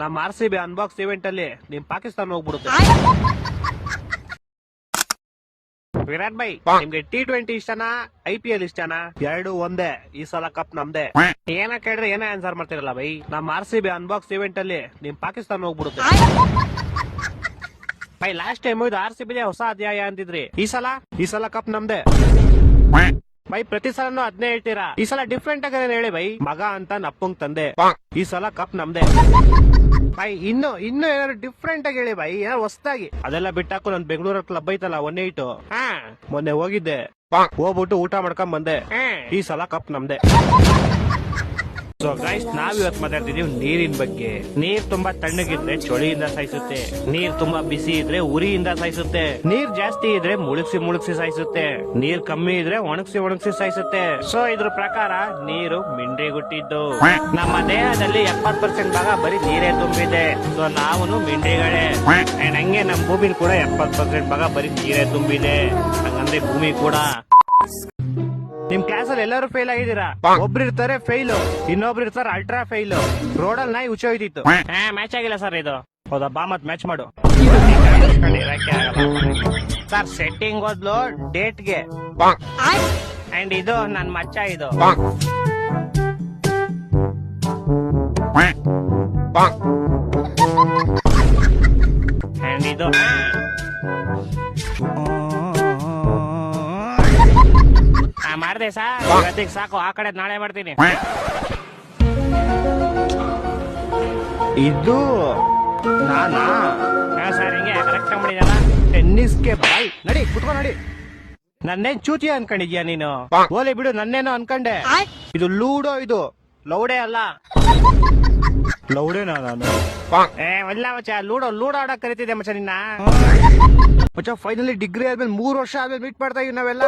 ನಮ್ಮ RCB unbox event ಅಲ್ಲಿ ನಿಮ್ ಪಾಕಿಸ್ತಾನ ಹೋಗ್ಬಿಡುತ್ತೆ. ವಿರಾಟ್ ಬೈ, ನಿಮ್ಗೆ T20 ಇಷ್ಟನಾ IPL ಇಷ್ಟನಾ? ಎರಡು ಒಂದೇ. ಈ ಸಲ ಕಪ್ ನಮ್ದೆ. ಏನ ಕೇಳಿದ್ರೆ ಏನೇ ಆನ್ಸರ್ ಮಾಡ್ತಿರಲ್ಲ ಬೈ. ನಮ್ಮ RCB ಅನ್ಬಾಕ್ಸ್ ಇವೆಂಟ್ ಅಲ್ಲಿ ನಿಮ್ ಪಾಕಿಸ್ತಾನ ಹೋಗ್ಬಿಡುತ್ತೆ. ಬೈ ಲಾಸ್ಟ್ ಟೈಮ್ ಇದು RCB ಹೊಸ ಅಧ್ಯಾಯ ಅಂತಿದ್ರಿ. ಈ ಸಲ ಕಪ್ ನಮ್ದೆ ಬೈ. ಪ್ರತಿ ಸಲನು ಅದನ್ನೇ ಹೇಳ್ತೀರಾ. ಈ ಸಲ ಡಿಫ್ರೆಂಟ್ ಆಗಿ ಹೇಳಿ ಬೈ. ಮಗ ಅಂತ ನಪ್ಪಂಗ್ ತಂದೆ. ಈ ಸಲ ಕಪ್ ನಮ್ದೆ ಬೈ. ಇನ್ನು ಏನಾದ್ರು ಡಿಫ್ರೆಂಟ್ ಆಗಿ ಹೇಳಿ ಬೈ, ಏನಾದ್ರು ಹೊಸದಾಗಿ. ಅದೆಲ್ಲ ಬಿಟ್ಟಾಕು ನನ್ ಬೆಂಗಳೂರ ಕ್ಲಬ್ ಐತಲ್ಲ 18 ಮೊನ್ನೆ ಹೋಗಿದ್ದೆ. ಹೋಗ್ಬಿಟ್ಟು ಊಟ ಮಾಡ್ಕೊಂಡ್ ಬಂದೆ. ಈ ಸಲ ಕಪ್ ನಮ್ದೆ. ಸೊ ಗೈಸ್, ನಾವಿವತ್ತು ಮಾತಾಡ್ತಿದೀವಿ ನೀರಿನ ಬಗ್ಗೆ. ನೀರ್ ತುಂಬಾ ತಣ್ಣಗಿದ್ರೆ ಚಳಿಯಿಂದ ಸಾಯಿಸುತ್ತೆ. ನೀರ್ ತುಂಬಾ ಬಿಸಿ ಇದ್ರೆ ಉರಿಯಿಂದ ಸಾಯಿಸುತ್ತೆ. ನೀರ್ ಜಾಸ್ತಿ ಇದ್ರೆ ಮುಳುಗ್ಸಿ ಸಾಯಿಸುತ್ತೆ. ನೀರ್ ಕಮ್ಮಿ ಇದ್ರೆ ಒಣಗಿಸಿ ಸಾಯಿಸುತ್ತೆ. ಸೊ ಇದ್ರ ಪ್ರಕಾರ ನೀರು ಮಿಂಡ್ರಿಗುಟ್ಟಿದ್ದು. ನಮ್ಮ ದೇಹದಲ್ಲಿ 70% ಭಾಗ ಬರೀ ನೀರೇ ತುಂಬಿದೆ. ಸೊ ನಾವು ಮಿಂಡ್ರಿಗಳೇ. ಅಂಡ್ ಹಂಗೆ ನಮ್ಮ ಭೂಮಿ ಕೂಡ 70% ಭಾಗ ಬರೀ ನೀರೇ ತುಂಬಿದೆ. ಹಂಗಂದ್ರೆ ಭೂಮಿ ಕೂಡ. ನಿಮ್ ಕ್ಲಾಸ್ ಅಲ್ಲಿ ಎಲ್ಲರೂ ಫೇಲ್ ಆಗಿದ್ದೀರಾ. ಒಬ್ರು ಇರ್ತಾರೆ ಫೇಲ್, ಇನ್ನೊಬ್ರು ಇರ್ತಾರೆ ಅಲ್ಟ್ರಾ ಫೇಲ್. ರೋಡಲ್ಲಿ ನಾಯಿ ಹುಚ್ಚ ಹೋಯ್ತಿತ್ತು. ಮ್ಯಾಚ್ ಆಗಿಲ್ಲ ಸರ್ ಇದು. ಹೌದಾ, ಬಾ ಮತ್ ಮ್ಯಾಚ್ ಮಾಡು. ಸರ್ ಸೆಟ್ಟಿಂಗ್ ಓದ್ಲು ಡೇಟ್ಗೆ. ಅಂಡ್ ಇದು ನನ್ ಮಚ್ಚ. ಇದು ಅಂಡ್ ಇದು ಮಾಡ್ದೆ ಸರ್. ಇವತ್ತಿಗೆ ಸಾಕು, ಆ ಕಡೆ ನಾಳೆ ಮಾಡ್ತೀನಿ. ಇದು ನಾನಾ ಸರ್? ಹಿಂಗೆ ಕರೆಕ್ಟ್ ಆಗಿ ಮಾಡಿದಲ್ಲ. ಟೆನ್ನಿಸ್ಗೆ ಬಾಯ್ ನಡಿ, ಕುತ್ಕೊ ನಡಿ. ನನ್ನೇನ್ ಚೂತಿ ಅನ್ಕೊಂಡಿದ್ಯಾ ನೀನು? ಓಲಿ ಬಿಡು, ನನ್ನೇನೋ ಅನ್ಕೊಂಡೆ. ಇದು ಲೂಡೋ, ಇದು ಲೌಡೆ ಅಲ್ಲ. ಲೌಡೆನಾ ನಾನು? ಇಲ್ಲ ಮಚ್ಚ, ಲೂಡೋ ಆಡಕ್ ಕರಿತಿದ್ದೆ ಮಚ್ಚ ನಿನ್ನ. ಮಚ್ಚ ಫೈನಲಿ ಡಿಗ್ರಿ ಆದ್ಮೇಲೆ 3 ವರ್ಷ ಆದ್ಮೇಲೆ ಮೀಟ್ ಮಾಡ್ತಾ ಇದೀವಿ ನಾವೆಲ್ಲ.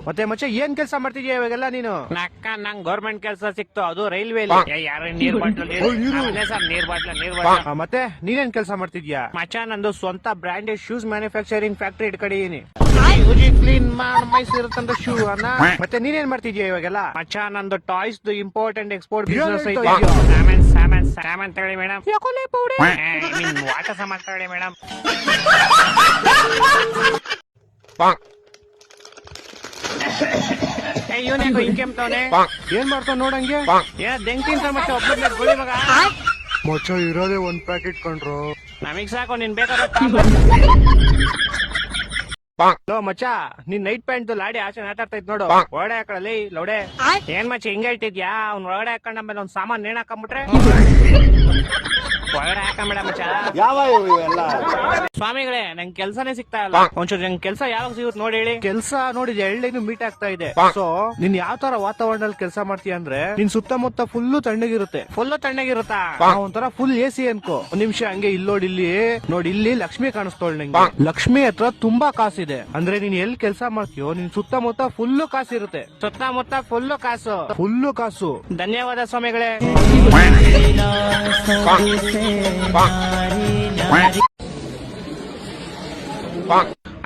ಮತ್ತೆ ಮಚ್ಚ ಏನ್ ಕೆಲಸ ಮಾಡ್ತಿದ್ಯಾ ಇವಾಗೆಲ್ಲ ನೀನು? ನಕ್ಕ ನಂಗ್ ಗೌರ್ಮೆಂಟ್ ಕೆಲಸ ಸಿಕ್ತು, ಅದು ರೈಲ್ವೆ. ಯಾರು ನೀರ್ ಬಾಟ್ಲು ನೀರ್ ಬಾಟ್ಲ. ಮತ್ತೆ ನೀನೇನ್ ಕೆಲಸ ಮಾಡ್ತಿದ್ಯಾ? ಮಚ್ಚ ನಂದು ಸ್ವಂತ ಬ್ರಾಂಡೆಡ್ ಶೂಸ್ ಮ್ಯಾನುಫ್ಯಾಕ್ಚರಿಂಗ್ ಫ್ಯಾಕ್ಟರಿ ಇಟ್ಕೊಂಡಿದೀನಿ. ಕ್ಲೀನ್ ಮೈಸೂರು ತಂದ ಶೂ ಅನ್ನ. ಮತ್ತೆ ನೀನೇನ್ ಮಾಡ್ತಿದ್ಯಾ ಇವಾಗೆಲ್ಲ? ಮಚ್ಚ ನಂದು toys import and export business ಐತಿ. ಸಾಮಾನ್ ತಗೊಳ್ಳಿ ಮೇಡಮ್. ವಾಟ ಸಾಮಾನ್ ತಗೊಳ್ಳಿ ಮೇಡಮ್. ಇವನೇಗೋ ಹಿಂಗೆಂತವನೆ. ಏನ್ ಮಾಡ್ತಾವ ನೋಡಂಗೆ. ದೆಂಗ್ ತಿಂತ ಮತ್ತೆ ಒಬ್ಬ ಗೋಳಿ ಮಗ. ಮಚ್ಚ ಇರೋದೇ 1 ಪ್ಯಾಕೆಟ್ ಕಂಡ್ರು. ನಮಗ್ ಸಾಕು, ನೀನ್ ಬೇಕಾದ್ರೆ ಮಚ್ಚ. ನೀನ್ ನೈಟ್ ಪ್ಯಾಂಟ್ ಲಾಡಿ ಆಚೆ ಮಾತಾಡ್ತಾ ಇದ್ ನೋಡು. ಒಳಗಡೆ ಹಾಕೊಳ್ಳಿ ಲೌಡೆ. ಏನ್ ಮಚ್ಚ ಹಿಂಗ ಹೇಳ್ತಿದ್ಯಾ? ಅವ್ನ್ ಒಳಗಡೆ ಹಾಕೊಂಡ್ ಆಮೇಲೆ ಒಂದ್ ಸಾಮಾನ್ ನೇಣ್ ಹಾಕೊಂಡ್ಬಿಟ್ರೆ ಒಳಗಡೆ ಹಾಕೊಂಬೇಡ ಮಚ್ಚ. ಯಾವ ಇವೆಲ್ಲ ಸ್ವಾಮಿಗಳೇ, ನಂಗೆ ಕೆಲ್ಸನೇ ಸಿಗ್ತಾ ಇಲ್ಲ. ಒಂಚೂರು ನಂಗೆ ಕೆಲ್ಸ ಯಾವಾಗ ಸಿಗುತ್ತೆ ನೋಡಿ ಹೇಳಿ. ಕೆಲ್ಸ ನೋಡಿದ್ ಎಳ್ಳಿನೂ ಮೀಟ್ ಆಗ್ತಾ ಇದೆ. ಸೊ ನೀನ್ ಯಾವ ತರ ವಾತಾವರಣದಲ್ಲಿ ಕೆಲಸ ಮಾಡ್ತೀಯ ಅಂದ್ರೆ, ನಿನ್ ಸುತ್ತಮುತ್ತ ಫುಲ್ಲು ತಣ್ಣಗಿರುತ್ತೆ. ತಣ್ಣಗಿರುತ್ತಾ? ಒಂಥರ ಫುಲ್ AC ಅನ್ಕೋ. ಒಂದ್ ನಿಮಿಷ ಹಂಗೆ ಇಲ್ಲಿ ನೋಡಿ, ಇಲ್ಲಿ ಲಕ್ಷ್ಮಿ ಕಾಣಿಸ್ತೋಳ್ ನಂಗೆ. ಲಕ್ಷ್ಮಿ ಹತ್ರ ತುಂಬಾ ಕಾಸಿದೆ. ಅಂದ್ರೆ ನೀನ್ ಎಲ್ಲಿ ಕೆಲಸ ಮಾಡ್ತೀಯೋ ನಿನ್ ಸುತ್ತಮುತ್ತ ಫುಲ್ಲು ಕಾಸಿರುತ್ತೆ. ಸುತ್ತಮುತ್ತ ಫುಲ್ಲು ಕಾಸು. ಧನ್ಯವಾದ ಸ್ವಾಮಿಗಳೇ.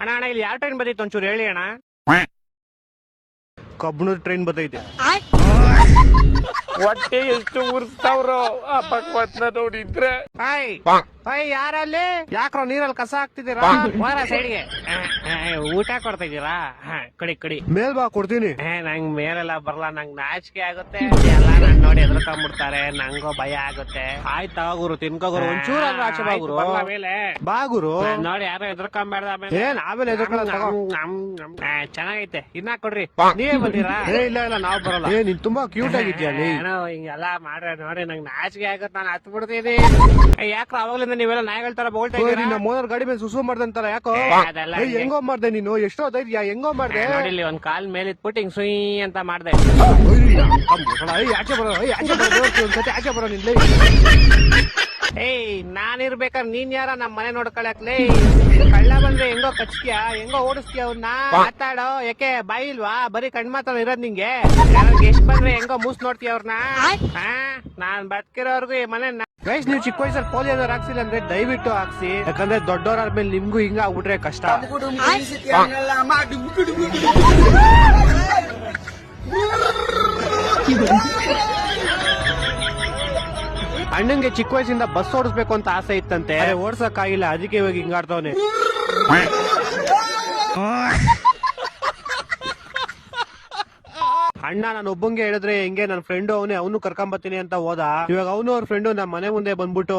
ಅಣ್ಣ ಇಲ್ಲಿ ಯಾವ ಟ್ರೈನ್ ಬರ್ತೈತೆ ಒಂಚೂರು ಹೇಳಿ ಅಣ್ಣ. ಕಬ್ಬನೂರ್ ಟ್ರೈನ್ ಬರ್ತೈತೆ. ಹೊಟ್ಟೆ ಎಷ್ಟು ಉರ್ಸ್ತಾವ್ರು ಆ ಪಕ್ವತ್ನ ನೋಡಿದ್ರೆ. ಯಾರಲ್ಲಿ ಯಾಕ್ರೋ ನೀರಲ್ಲಿ ಕಸ ಹಾಕ್ತಿದ್ದೀರಾ? ವಾರ ಸೈಡ್ಗೆ ಊಟ ಕೊಡ್ತಾ ಇದೀರಾ? ಕಡಿ ಮೇಲ್ ಬಾ ಕೊಡ್ತೀನಿ. ನಂಗ್ ಮೇಲೆಲ್ಲ ಬರಲ್ಲ, ನಂಗ್ ನಾಚಿಕೆ ಆಗುತ್ತೆ. ಎಲ್ಲ ನನ್ ನೋಡಿ ಎದ್ರಕೊಂಡ್ಬಿಡ್ತಾರೆ, ನಂಗೋ ಭಯ ಆಗುತ್ತೆ. ಆಯ್ತಾ ಗುರು, ತಿನ್ಕೋಗುರು, ಒಂಚೂರು ಆಚೆ ಬಾಗುರು. ಬಾಗುರು ನೋಡಿ ಯಾರೋ ಎದ್ರಕೊಂಬೇಡ್ದ. ಏನ್ ಆಮೇಲೆ ಚೆನ್ನಾಗೈತೆ, ಇನ್ನ ಕೊಡ್ರಿ. ನೀವೇ ಬಂದಿರಾ? ಇಲ್ಲ ನಾವ್ ಬರಲ್ಲ. ನೀನ್ ತುಂಬಾ ಕ್ಯೂಟ್ ಆಗಿದ್ಯಾ. ಹಿಂಗೆಲ್ಲ ಮಾಡ್ರೆ ನೋಡಿ ನಂಗ್ ನಾಚಿಕೆ ಆಗುತ್ತೆ. ನಾನು ಹತ್ ಬಿಡ್ತೀನಿ. ಯಾಕ್ರ ಅವಾಗ್ಲಿಂದ ನೀವೆಲ್ಲ ನಾಯಿಗಳ ತರ ಬೋಲ್ತಾ ಇದೀರಾ? ನಮ್ಮ ಓನರ್ ಗಾಡಿ ಮೇಲೆ ಸುಸು ಮಾಡ್ದಂತಾರ. ಯಾಕೋ ಹೆಂಗೋ ಮಾಡ್ದೆ ನೀನು? ಎಷ್ಟೋ ಧೈರ್ಯ, ಹೆಂಗೋ ಮಾಡ್ದೆ? ನೋಡಿ ಒಂದ್ ಕಾಲ್ ಮೇಲೆ ಇಟ್ಬಿಟ್ಟು ಹಿಂಗ್ ಸುಯ್ ಅಂತ ಮಾಡ್ದೆ. ಆಚೆ ಬರೋ ನಿನ್ಲೆ. ನಾನಿರ್ಬೇಕಾದ್ರೆ ನೀನ್ ಯಾರ ನಮ್ ಮನೆ ನೋಡ್ಕೊಳಕ್ಲೇ? ಕಳ್ಳ ಬಂದ್ರೆ ಹೆಂಗೋ ಕಚ್ತೀಯಾ, ಹೆಂಗೋ ಓಡಿಸ್ತೀಯ ಅವ್ನ? ಮಾತಾಡೋ. ಯಾಕೆ ಬಾಯಿ ಇಲ್ವಾ? ಬರೀ ಕಣ್ ಮಾತಾಡೋ ಇರೋದ್ ನಿಂಗೆ. ಎಷ್ಟ್ ಬಂದ್ರೆ ಹೆಂಗೋ ಮೂಸ್ ನೋಡ್ತೀಯ ಅವ್ರನ್ನ? ನಾನ್ ಬದುಕಿರೋರ್ಗು ಈ ಮನೆ. ಗೈಸ್, ನೀವು ಚಿಕ್ಕ ವಯಸ್ಸಲ್ಲಿ ಪೋಲಿಯೋದವ್ರು ಹಾಕ್ಸಿಲ್ಲ ಅಂದ್ರೆ ದಯವಿಟ್ಟು ಹಾಕ್ಸಿ. ಯಾಕಂದ್ರೆ ದೊಡ್ಡವರಾದ್ಮೇಲೆ ನಿಮ್ಗೂ ಹಿಂಗ ಆಗ್ಬಿಟ್ರೆ ಕಷ್ಟ. ಅಣ್ಣಂಗೆ ಚಿಕ್ಕ ವಯಸ್ಸಿಂದ ಬಸ್ ಓಡಿಸ್ಬೇಕು ಅಂತ ಆಸೆ ಇತ್ತಂತೆ, ಓಡ್ಸಕ್ ಆಗಿಲ್ಲ, ಅದಕ್ಕೆ ಇವಾಗ ಹಿಂಗಾಡ್ತವನೆ. ಅಣ್ಣ ನಾನು ಒಬ್ಬಂಗೆ ಹೇಳಿದ್ರೆ ಹೆಂಗೆ, ನನ್ನ ಫ್ರೆಂಡ್ ಅವನು ಕರ್ಕೊಂಬತ್ತೀನಿ ಅಂತ ಹೋದ. ಇವಾಗ ಅವನು ಅವ್ರ ಫ್ರೆಂಡು ನಮ್ಮ ಮನೆ ಮುಂದೆ ಬಂದ್ಬಿಟ್ಟು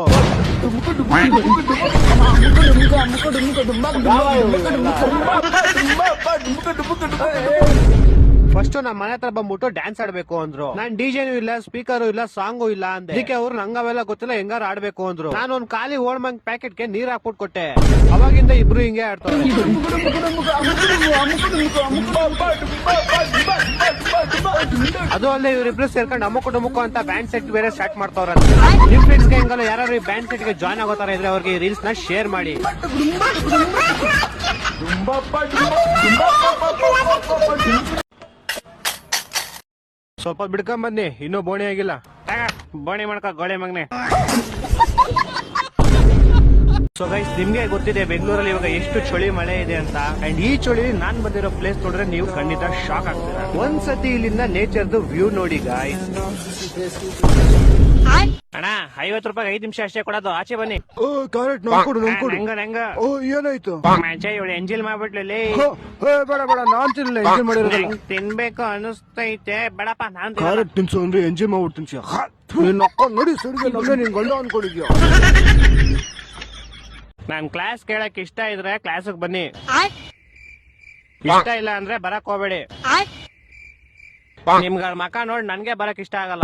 ಫಸ್ಟ್ ನಮ್ಮ ಮನೆ ಹತ್ರ ಬಂದ್ಬಿಟ್ಟು ಡ್ಯಾನ್ಸ್ ಆಡ್ಬೇಕು ಅಂದ್ರು. ನಾನ್ ಡಿಜೆನೂ ಇಲ್ಲ, ಸ್ಪೀಕರು ಇಲ್ಲ, ಸಾಂಗು ಇಲ್ಲ ಅಂದೆ. ಅದಕ್ಕೆ ಅವ್ರು ನಂಗವೆಲ್ಲ ಗೊತ್ತಿಲ್ಲ, ಹೆಂಗಾರು ಆಡ್ಬೇಕು ಅಂದ್ರು. ನಾನು ಒಂದ್ ಖಾಲಿ ಓಲ್ಮಂಗ್ ಪ್ಯಾಕೆಟ್ ಗೆ ನೀರ್ ಹಾಕ್ಬಿಟ್ಟು ಕೊಟ್ಟೆ. ಅವಾಗಿಂದ ಇಬ್ರು ಹಿಂಗೆ ಆಡ್ತಾರೆ. ಅದು ಅಲ್ಲೇ ಇವರಿಬ್ರು ಸೇರ್ಕೊಂಡು ಅಮ್ಮಕು ಡಮ್ಮಕು ಅಂತ ಬ್ಯಾಂಡ್ ಸೆಟ್ ಬೇರೆ ಸ್ಟಾರ್ಟ್ ಮಾಡ್ತಾವ್ರ. ನಿಮ್ ಫ್ರೆಂಡ್ಸ್ ಗೆ ಹೆಂಗಲ್ಲ ಯಾರು ಈ ಬ್ಯಾಂಡ್ ಸೆಟ್ ಗೆ ಜಾಯ್ನ್ ಆಗೋತಾರ ಇದ್ರೆ ಅವ್ರಿಗೆ ರೀಲ್ಸ್ ನ ಶೇರ್ ಮಾಡಿ. ಸ್ವಲ್ಪ ಬಿಡ್ಕೊಂಡ್ ಬನ್ನಿ, ಇನ್ನೂ ಬೋಣಿ ಆಗಿಲ್ಲ. ಬೋಣಿ ಮಾಡ್ಕ ಗೋಳೆ ಮಗನೆ. ಸೊ ಗೈಸ್, ನಿಮ್ಗೆ ಗೊತ್ತಿದೆ ಬೆಂಗಳೂರಲ್ಲಿ ಇವಾಗ ಎಷ್ಟು ಚಳಿ ಮಳೆ ಇದೆ ಅಂತ. ಅಂಡ್ ಈ ಚಳಿ ನಾನ್ ಬಂದಿರೋ ಪ್ಲೇಸ್ ನೋಡಿದ್ರೆ ನೀವು ಖಂಡಿತ ಶಾಕ್ ಆಗ್ತೀರಾ. ಒಂದ್ಸತಿ ಇಲ್ಲಿಂದ ನೇಚರ್ದು ವ್ಯೂ ನೋಡಿ ಗಾಯ್ಸ್. ಅಣ್ಣ 50 ರೂಪಾಯಿ 5 ನಿಮಿಷ ಅಷ್ಟೇ ಕೊಡೋದು, ಆಚೆ ಬನ್ನಿ. ಏನಾಯ್ತು? ಇವಳು ಎಂಜಲ್ ಮಾಡ್ಬಿಟ್ಲಿ. ಬೇಡ ಬೇಡ, ನಾನ್ ತಿನ್ನಲ್ಲ, ಎಂಜಾಯ್ ಮಾಡಿರೋದು. ತಿನ್ಬೇಕು ಅನಿಸ್ತೈತೆ, ಬೇಡಪ್ಪ ನಾನ್ ಕ್ಯಾರೆಟ್ ತಿನ್ಸು ಅಂದ್ರೆ ಎಂಜಾಯ್ ಮಾಡ್ಬಿಡ್ತೀನಿ. ನಿನ್ನ ಅಕ್ಕ ನೋಡಿ ಸರಿಗೆ ನಮ್ಗೆ ನಿನ್ ಗಂಡ ಅನ್ಕೊಂಡಿದ್ಯಾ? ನಾನ್ ಕ್ಲಾಸ್ ಕೇಳಕ್ ಇಷ್ಟ ಇದ್ರೆ ಕ್ಲಾಸ್ ಬನ್ನಿ, ಇಷ್ಟ ಇಲ್ಲ ಅಂದ್ರೆ ಬರಕ್ ಹೋಗ್ಬೇಡಿ. ನಿಮ್ಗ ಮಕ ನೋಡಿ ನನ್ಗೆ ಬರಕ್ ಇಷ್ಟ ಆಗಲ್ಲ.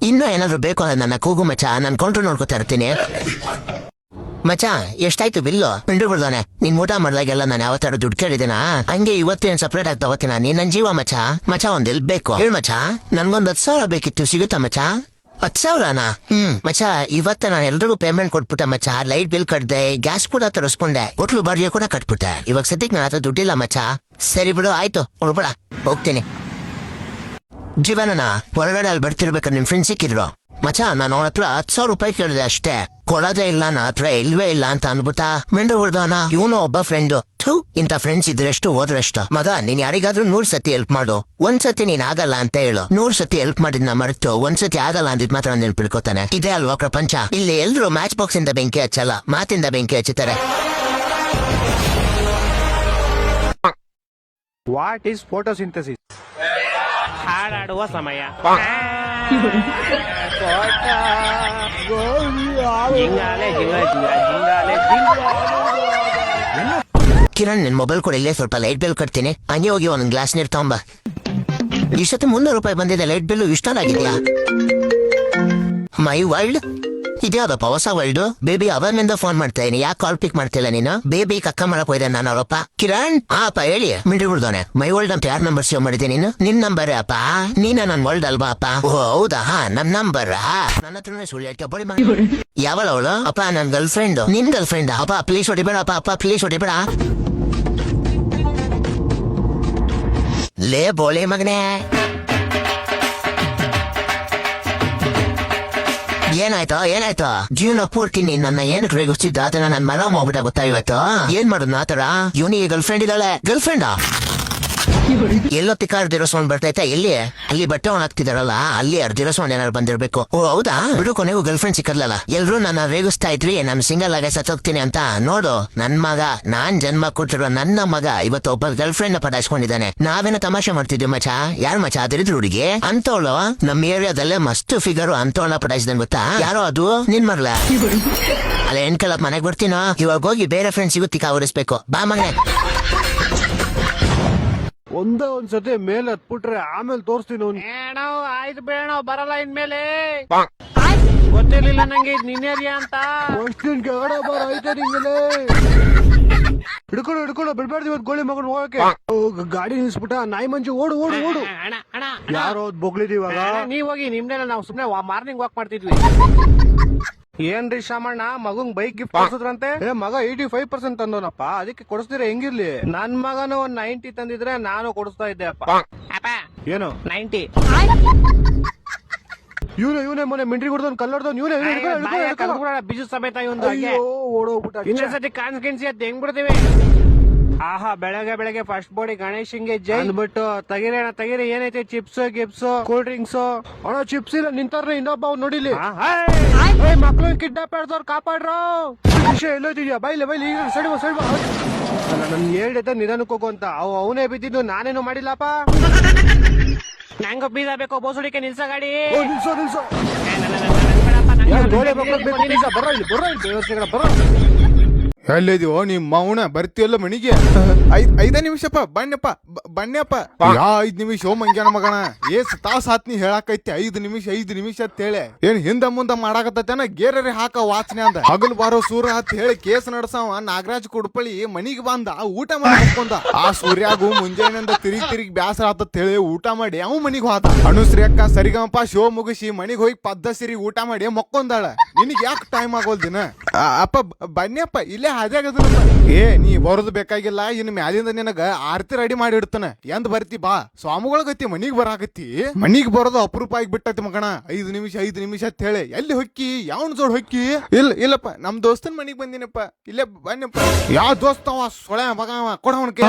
ಇನ್ನೂ ಏನಾದ್ರು ಬೇಕು ಅಂದ್ರೆ ನನ್ನ ಕೂಗು ಮಚ್ಚ, ನಾನು ಕೌಂಟ್ರ್ ನೋಡ್ಕೊತಾ ಇರ್ತೀನಿ. ಮಚ್ಚ ಎಷ್ಟಾಯ್ತು ಬಿಲ್ಲು? ಪಿಂಡು ಬಿಡ್ದಾನೆ. ನೀನ್ ಊಟ ಮಾಡ್ದಾಗೆಲ್ಲ ನಾನು ಯಾವತ್ತಾರು ದುಡ್ಡು ಕೇಳಿದ್ದೀನಾ? ಹಂಗೆ ಇವತ್ತೇನ್ ಸಪ್ರೇಟ್ ಆಗಿ ತಗೋತೀನ? ನೀನ್ ನನ್ ಜೀವ ಮಚ್ಚ. ಮಚ್ಚ ಒಂದ್ ಎಲ್ ಬೇಕು ಹೇಳ್ ಮಚ್ಚ. ನನ್ಗೊಂದ್ 10,000 ಬೇಕಿತ್ತು, ಸಿಗುತ್ತಾ ಮಚ್ಚ? 10,000ನಾ? ಮಚ್ಚ ಇವತ್ತ ನಾನು ಎಲ್ರಿಗೂ ಪೇಮೆಂಟ್ ಕೊಟ್ಬಿಟ್ಟೆ ಮಚ್ಚ. ಲೈಟ್ ಬಿಲ್ ಕಟ್ದೆ, ಗ್ಯಾಸ್ ಕೂಡ ತರಿಸ್ಕೊಂಡೆ, ಹೋಟ್ಲು ಬಾಡಿಗೆ ಕೂಡ ಕಟ್ಬಿಟ್ಟೆ. ಇವಾಗ ಸದ್ಯಕ್ಕೆ ನನ್ನ ಹತ್ರ ದುಡ್ಡಿಲ್ಲ ಮಚ್ಚ. ಸರಿ ಬಿಡು, ಆಯ್ತು ಹೊರಬೇಡ, ಹೋಗ್ತೀನಿ. ಜೀವನನ ಹೊರಗಡೆ ಅಲ್ಲಿ ಬರ್ತಿರ್ಬೇಕಾದ್ರೆ ನಿಮ್ ಫ್ರೆಂಡ್ ಸಿಕ್ಕಿದ್ರು ಮಚ್ಚ. ನಾನು ಅವನ ಹತ್ರ 10,000 ರೂಪಾಯಿ ಕೇಳಿದೆ ಅಷ್ಟೇ, ಕೊಡೋದೇ ಇಲ್ಲ, ನನ್ನ ಹತ್ರ ಇಲ್ವೇ ಇಲ್ಲ ಅಂತ ಅನ್ಬಿಟ್ಟ ಮೆಂಡು ಹೊಡ್ದವನ. ಇವನು ಒಬ್ಬ ಫ್ರೆಂಡು. ಇಂಥ ಫ್ರೆಂಡ್ಸ್ ಇದ್ರೆಷ್ಟು ಹೋದ್ರೆಷ್ಟು. ಮಗ ನೀನ್ ಯಾರಿಗಾದ್ರೂ 100 ಸತಿ ಹೆಲ್ಪ್ ಮಾಡು, ಒಂದ್ಸತಿ ನೀನ್ ಆಗಲ್ಲ ಅಂತ ಹೇಳು. 100 ಸತಿ ಹೆಲ್ಪ್ ಮಾಡಿದ್ನ ಮರೆತು ಒಂದ್ಸತಿ ಆಗಲ್ಲ ಅಂದಿದ್ ಮಾತ್ರ ನೆನ್ಪಿಡ್ಕೋತಾನೆ. ಇದೇ ಅಲ್ವಾ ಪ್ರಪಂಚ. ಇಲ್ಲಿ ಎಲ್ರು ಮ್ಯಾಚ್ ಬಾಕ್ಸ್ ಇಂದ ಬೆಂಕಿ ಹಚ್ಚಲ್ಲ, ಮಾತಿಂದ ಬೆಂಕಿ ಹಚ್ಚುತ್ತಾರೆ. What is photosynthesis? ಹಾಡಾಡುವ ಸಮಯ. ಜಿಂಗಾಲೆ ಜಿಂಗ ಜಿಂಗ ಜಿಂಗಾಲೆ ಕಿರಣ್ ನಿನ್ ಮೊಬೈಲ್ ಕೂಡ ಇಲ್ಲೇ, ಸ್ವಲ್ಪ ಲೈಟ್ ಬಿಲ್ ಕಟ್ತೀನಿ, ಹಂಗೆ ಹೋಗಿ ಒಂದ್ ಗ್ಲಾಸ್ ನೀರ್ ತಗೊಂಬ. ಇಷ್ಟೊತ್ತು 300 ರೂಪಾಯಿ ಬಂದಿದೆ ಲೈಟ್ ಬಿಲ್, ಇಷ್ಟೊಂದಾಗಿದ್ಯಾ? ಮೈ ವರ್ಲ್ಡ್ ಇದ್ಯಾವ್ದಪ್ಪ ಹೊಸ ವರ್ಲ್ಡ್? ಬೇಬಿ ಅವನಿಂದ ಫೋನ್ ಮಾಡ್ತಾ ಇದೀನಿ, ಯಾಕೆ ಕಾಲ್ ಪಿಕ್ ಮಾಡ್ತಿಲ್ಲ ನೀನು? ಬೇಬಿ ಕಕ್ಕ ಮಾಡಕ್ ಹೋಯ್ದೆ ನಾನು ಅವರಪ್ಪ. ಕಿರಣ್ ಅಪ್ಪ ಹೇಳಿ ಮಿಂಡಿ ಬಿಡ್ದೋನೆ. ಮೈ ವರ್ಲ್ಡ್ ಅಂತ ಯಾರ್ ನಂಬರ್ ಸೇವ್ ಮಾಡಿದ್ದೆ ನೀನು? ನಿನ್ ನಂಬರ್ ಅಪ್ಪ, ನೀನ ನನ್ ವರ್ಲ್ಡ್ ಅಲ್ವಾ ಅಪ್ಪ? ಓ ಹೌದಾ, ನನ್ ನಂಬರ್ ನನ್ನ ಹತ್ರನೇ ಸುಳ್ಳು ಹೇಳ್ತೀಯ ಬಡಿ. ಯಾವಳ ಅವಳು? ಅಪ್ಪ ನನ್ ಗರ್ಲ್ ಫ್ರೆಂಡ್. ನಿನ್ ಗರ್ಲ್ ಫ್ರೆಂಡ್? ಅಪ್ಪ ಪ್ಲೀಸ್ ಹೊಡಿಬೇಡ ಅಪ್ಪ, ಅಪ್ಪ ಪ್ಲೀಸ್ ಹೊಡಿಬೇಡ. ಲೇ ಬೋಳೆ ಮಗನೇ, ಏನಾಯ್ತು ಏನಾಯ್ತು? ಜೀವನ ಪೂರ್ತಿ ನೀನ್ ನನ್ನ ಏನಕ್ಕೆ ರೇಗಿಸ್ತಿದ್ದ ಅದನ್ನ ನನ್ ಮನ ಹೋಗ್ಬಿಟ್ಟ ಗೊತ್ತಾ ಇವತ್ತು? ಏನ್ ಮಾಡೋದು ಆತರ? ಇವನಿಗೆ ಗರ್ಲ್ ಫ್ರೆಂಡ್ ಇದ್ದಾಳೆ. ಗರ್ಲ್ ಫ್ರೆಂಡಾ? ಎಲ್ಲೋ ತಿಕ್ಕಾರ್ದಿರೋ ಸೌಂಡ್ ಬರ್ತೈತೆ. ಎಲ್ಲಿ? ಅಲ್ಲಿ ಬಟ್ಟೆ ಒಣಗ್ತಿದಾರಲ್ಲ, ಅಲ್ಲಿ ಅರ್ದಿರೋ ಸೌಂಡ್ ಏನಾರು ಬಂದಿರ್ಬೇಕು. ಓ ಹೌದಾ, ಬಿಡು, ಕೊನೆಗೂ ಗರ್ಲ್ ಫ್ರೆಂಡ್ ಸಿಕ್ಕರ್ಲಲ್ಲ. ಎಲ್ರು ನನ್ನ ರೇಗಿಸ್ತಾ ಇದ್ರಿ ನಾನು ಸಿಂಗಲ್ ಆಗಿ ಸತ್ತೋಗ್ತೀನಿ ಅಂತ. ನೋಡು ನನ್ ಮಗ, ನಾನ್ ಜನ್ಮ ಕೊಟ್ಟಿರೋ ನನ್ನ ಮಗ ಇವತ್ತು ಒಬ್ಬ ಗರ್ಲ್ ಫ್ರೆಂಡ್ ನ ಪಟಾಯಿಸ್ಕೊಂಡಿದ್ದಾನೆ. ನಾವೇನೋ ತಮಾಷೆ ಮಾಡ್ತಿದ್ವಿ ಮಚ. ಯಾರ್ ಮಚ ಅದಿರಿದ್ರು ಹುಡುಗಿ? ಅಂತವಳು ನಮ್ಮ ಏರಿಯಾದಲ್ಲೇ ಮಸ್ತ್ ಫಿಗರು, ಅಂತವಳ ಪಟಾಯಿಸಿದನ್ ಗೊತ್ತಾ? ಯಾರೋ ಅದು ನಿನ್ ಮಗ್ಲ? ಅಲ್ಲ ಹೆಣ್ಕಲ್ಲ ಮನೆಗ್ ಬರ್ತೀನೋ, ಇವಾಗ ಹೋಗಿ ಬೇರೆ ಫ್ರೆಂಡ್ ಸಿಗುತ್ತಿಕ್ಕ ಅವರಿಸ್ಬೇಕು. ಬಾ ಮಗನೆ. ಒಂದ್ಸತಿ ಮೇಲೆ ಹತ್ಬಿಟ್ರೆ ಆಮೇಲೆ ತೋರಿಸ್ತೀನಿ. ಆಯ್ತು ಬೇಡ, ಬರಲ್ಲ ಇನ್ಮೇಲೆ. ಗೊತ್ತಿರ್ಲಿಲ್ಲ ನಂಗೆ ಇದು ನಿನ್ನೇರಿಯಾ ಅಂತ. ಹಿಡ್ಕೊಂಡು ಹಿಡ್ಕೊಂಡು ಬಿಡ್ಬಾರ್ದು ಇವತ್ತು ಗೋಳಿ ಮಗನ್ ಹೋಗಕ್ಕೆ. ಗಾಡಿ ನಿಲ್ಸ್ಬಿಟ್ಟ, ನಾಯಿ ಮಂಜು ಓಡು ಓಡು ಓಡು. ಯಾರೋ ಬೊಗ್ಳಿದೀವಿ ಇವಾಗ. ನೀವ್ ಹೋಗಿ, ನಿಮ್ನೆಲ್ಲ ನಾವು ಸುಮ್ನೆ ಮಾರ್ನಿಂಗ್ ವಾಕ್ ಮಾಡ್ತಿದ್ವಿ. ಏನ್ರಿ ಶಾಮಣ್ಣ, ಮಗಂಗ್ ಬೈಕ್ ಗಿಫ್ಟ್ ಕೊಡ್ಸದ್ರಂತೆ? ಮಗ 85% ತಂದೋನಪ್ಪ, ಅದಕ್ಕೆ ಕೊಡಿಸ್ತೀರ ಹೆಂಗಿರ್ಲಿ? ನನ್ ಮಗನು 90 ತಂದಿದ್ರೆ ನಾನು ಕೊಡಿಸ್ತಾ ಇದ್ದೆ ಅಪ್ಪ. ಏನು 90? ಇವನೇ ಮೊನ್ನೆ ಮಿಂಟ್ರಿ ಕೊಡ್ದವ್ನು, ಕಲ್ಲೊಡ್ದವ್ನು ಇವನೇ. ಬೀಜ ಸಮೇತ ಇವನು ಓಡೋಗ್ಬಿಟ್ಟ. ಇನ್ನೊಂದ್ಸತಿ ಕಾನ್ಸ್ಕೆನ್ಸಿ ಅದ್ ಹೆಂಗ್ ಬಿಡ್ತೀವಿ? ಆಹಾ ಬೆಳಗ್ಗೆ ಬೆಳಗ್ಗೆ ಫಸ್ಟ್ ಬೋಡಿ ಗಣೇಶಂಗೆ ಜೈ ಅಂದ್ಬಿಟ್ಟು ತೆಗಿರಿ ಅಣ್ಣ ತೆಗಿರಿ, ಏನೈತೆ ಚಿಪ್ಸ್ ಗಿಪ್ಸ್ ಕೂಲ್ ಡ್ರಿಂಕ್ಸ್. ಅಣ್ಣ ಚಿಪ್ಸ್ ಇಲ್ಲ ನಿಂತಾರ್ರೆ ಇನ್ನೊಬ್ಬ ಅವ್ನು ನೋಡಿಲಿ. ಮಕ್ಳು ಕಿಡ್ನಾಪ್ ಮಾಡಿದವ್ರು ಕಾಪಾಡ್ರು. ವಿಷಯ ಎಲ್ಲೋದಿದ್ಯಾ ಬೈಲೆ ಬೈಲಿ ಈಗ ಸೈಡ್ ಬಾ ಸೈಡ್ ಬಾ. ನನ್ ಹೇಳ್ದೆ ನಿಧಾನಕ್ಕೆ ಹೋಗು ಅಂತ, ಅವನೇ ಬಿದ್ದಿದ್ದು ನಾನೇನು ಮಾಡಿಲ್ಲಪ್ಪ. ನಂಗ ಬೀದ ಬೇಕು ಬೋಸುಡಿಕೆ ನಿಲ್ಸ ಗಾಡಿ. ಓ ನಿಲ್ಸೋ ನಿಲ್ಸೋ. ಏ, ನನ್ನ ಗೋಡೆ ಮಕ್ಕಳು ಬೇಕು ನಿಲ್ಸ ಬರೋ ಇಲ್ಲಿ ಬರೋ ಇಲ್ಲಿ ವ್ಯವಸ್ಥೆಗಳ ಬರೋ. ಎಲ್ಲಿದೀವೋ ನಿಮ್ಮ ಮೌನ ಬರ್ತೀಯಲ್ಲ ಮಣಿಗೆ. ಐದ ನಿಮಿಷಪ್ಪ ಬಣ್ಣಪ್ಪ ಬಣ್ಣಪ್ಪ. ಯಾ 5 ನಿಮಿಷ ಮಂಗ್ಯಾನ ಮಗಣ, ಏಸ್ ತಾಸ ಆತ್ ನೀ ಹೇಳಾಕೈತಿ 5 ನಿಮಿಷ ಅಂತ ಹೇಳಿ. ಏನ್ ಹಿಂದ ಮುಂದ ಮಾಡಾಕತ್ತೇನ ಗೇರರಿ ಹಾಕ ವಾಚನೆ ಅಂದ. ಹಗಲು ಬಾರೋ ಸೂರ್ಯ ಹತ್ ಹೇಳಿ ಕೇಸ್ ನಡ್ಸವ ನಾಗರಾಜ್ ಕುಡ್ಪಳಿ ಮನಿಗ್ ಬಂದ ಊಟ ಮಾಡ್ಕೊಂಡ. ಆ ಸೂರ್ಯಾಗು ಮುಂಜಾನೆಂದ ತಿರುಗಿ ಬ್ಯಾಸರ ಆತತ್ ಹೇಳಿ ಊಟ ಮಾಡಿ ಅವ್ ಮನಿಗ್ ಹೋದ. ಅನುಶ್ರೀ ಅಕ್ಕ ಸರಿಗಂಪ ಶೋ ಮುಗಿಸಿ ಮನಿಗ್ ಹೋಗಿ ಪದ್ಧಸಿರಿ ಊಟ ಮಾಡಿ ಮಕ್ಕೊಂದಾಳ. ನಿನಗ್ ಯಾಕೆ ಟೈಮ್ ಆಗೋಲ್ದಿನ ಅಪ್ಪ ಬನ್ನಿಯಪ್ಪ ಇಲ್ಲೇ ಹಾಜಾಗದಪ್ಪ. ಏ ನೀ ಬರೋದು ಬೇಕಾಗಿಲ್ಲ, ಇನ್ ಮ್ಯಾಲಿಂದ ನಿನಗ ಆರತಿ ರೆಡಿ ಮಾಡಿ ಇಡ್ತಾನ. ಎಂದ್ ಬರ್ತಿ ಬಾ ಸ್ವಾಮಿಗಳ ಗತಿ ಮನಿಗ್ ಬರಾಕತ್ತಿ. ಮನಿಗ್ ಬರೋದು ಅಪರೂಪ ಆಗಿಬಿಟ್ಟತಿ ಮಗಣ. 5 ನಿಮಿಷ ಅಂತ ಹೇಳಿ ಎಲ್ಲಿ ಹೊಕ್ಕಿ ಯಾವನ್ ಜೋಡ್ ಹೊಕ್ಕಿ? ಇಲ್ಲಪ್ಪ ನಮ್ ದೋಸ್ತನ್ ಮನಿಗ್ ಬಂದಿನಪ್ಪ. ಇಲ್ಲೇ ಬನ್ನಪ್ಪ. ಯಾವ ದೋಸ್ತ ಅವ ಸೊಳೆ ಮಗ ಕೊಡವನ್ ಕೈ.